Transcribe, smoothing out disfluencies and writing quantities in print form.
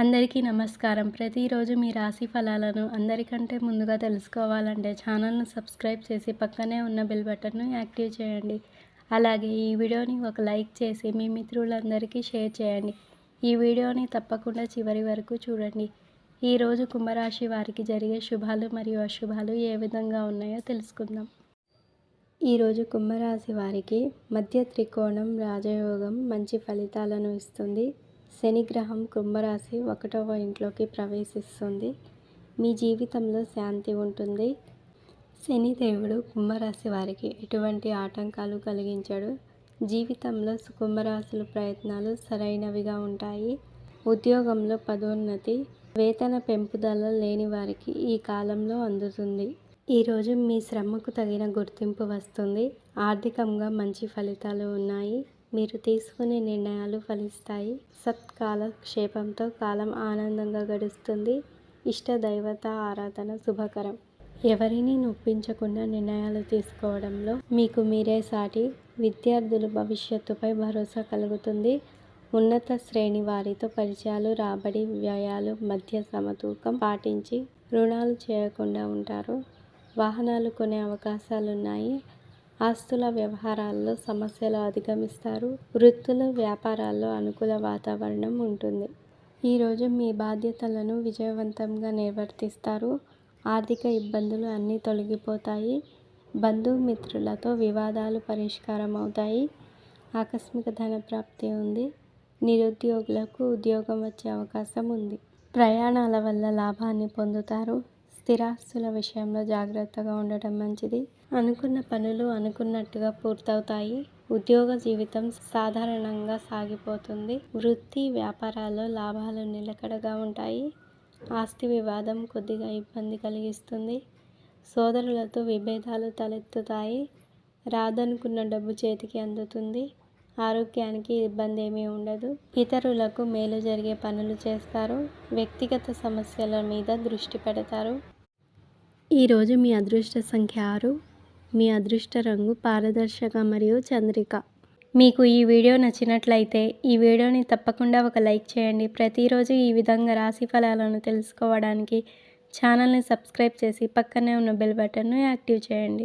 అందరికీ నమస్కారం. ప్రతిరోజు మీ రాశి ఫలాలను అందరికంటే ముందుగా తెలుసుకోవాలంటే ఛానల్‌ను సబ్స్క్రైబ్ చేసి పక్కనే ఉన్న బెల్ బటన్‌ను యాక్టివ్ చేయండి. అలాగే ఈ వీడియోని ఒక లైక్ చేసి మీ మిత్రులందరికీ షేర్ చేయండి. ఈ వీడియోని తప్పకుండా చివరి వరకు చూడండి. ఈరోజు కుంభరాశి వారికి జరిగే శుభాలు మరియు అశుభాలు ఏ విధంగా ఉన్నాయో తెలుసుకుందాం. ఈరోజు కుంభరాశి వారికి మధ్య త్రికోణం రాజయోగం మంచి ఫలితాలను ఇస్తుంది. శని గ్రహం కుంభరాశి 1వ ఇంట్లోకి ప్రవేశిస్తుంది. మీ జీవితంలో శాంతి ఉంటుంది. శని దేవుడు కుంభరాశి వారికి ఎటువంటి ఆటంకాలు కలిగించడు. జీవితంలో కుంభరాశుల ప్రయత్నాలు సరైనవిగా ఉంటాయి. ఉద్యోగంలో పదోన్నతి, వేతన పెంపుదల లేని వారికి ఈ కాలంలో అందుతుంది. ఈరోజు మీ శ్రమకు తగిన గుర్తింపు వస్తుంది. ఆర్థికంగా మంచి ఫలితాలు ఉన్నాయి. మీరు తీసుకునే నిర్ణయాలు ఫలిస్తాయి. సత్కాల క్షేపంతో కాలం ఆనందంగా గడుస్తుంది. ఇష్ట దైవత ఆరాధన శుభకరం. ఎవరిని నొప్పించకుండా నిర్ణయాలు తీసుకోవడంలో మీకు మీరే సాటి. విద్యార్థుల భవిష్యత్తుపై భరోసా కలుగుతుంది. ఉన్నత శ్రేణి వారితో పరిచయాలు, రాబడి, వ్యయాలు మధ్య సమతూకం పాటించి రుణాలు చేయకుండా ఉంటారు. వాహనాలు కొనే అవకాశాలున్నాయి. ఆస్తుల వ్యవహారాల్లో సమస్యలు అధిగమిస్తారు. వృత్తులు, వ్యాపారాల్లో అనుకూల వాతావరణం ఉంటుంది. ఈరోజు మీ బాధ్యతలను విజయవంతంగా నిర్వర్తిస్తారు. ఆర్థిక ఇబ్బందులు అన్నీ తొలగిపోతాయి. బంధుమిత్రులతో వివాదాలు పరిష్కారం అవుతాయి. ఆకస్మిక ధన ప్రాప్తి ఉంది. నిరుద్యోగులకు ఉద్యోగం వచ్చే అవకాశం ఉంది. ప్రయాణాల వల్ల లాభాన్ని పొందుతారు. స్థిరాస్తుల విషయంలో జాగ్రత్తగా ఉండటం మంచిది. అనుకున్న పనులు అనుకున్నట్టుగా పూర్తవుతాయి. ఉద్యోగ జీవితం సాధారణంగా సాగిపోతుంది. వృత్తి, వ్యాపారాల్లో లాభాలు నిలకడగా ఉంటాయి. ఆస్తి వివాదం కొద్దిగా ఇబ్బంది కలిగిస్తుంది. సోదరులతో విభేదాలు తలెత్తుతాయి. రాదనుకున్న డబ్బు చేతికి అందుతుంది. ఆరోగ్యానికి ఇబ్బంది ఏమీ ఉండదు. ఇతరులకు మేలు జరిగే పనులు చేస్తారు. వ్యక్తిగత సమస్యల మీద దృష్టి పెడతారు. ఈరోజు మీ అదృష్ట సంఖ్య 6. మీ అదృష్ట రంగు పారదర్శక మరియు చంద్రిక. మీకు ఈ వీడియో నచ్చినట్లయితే ఈ వీడియోని తప్పకుండా ఒక లైక్ చేయండి. ప్రతిరోజు ఈ విధంగా రాశి ఫలాలను తెలుసుకోవడానికి ఛానల్ని సబ్స్క్రైబ్ చేసి పక్కనే ఉన్న బెల్ బటన్ను యాక్టివ్ చేయండి.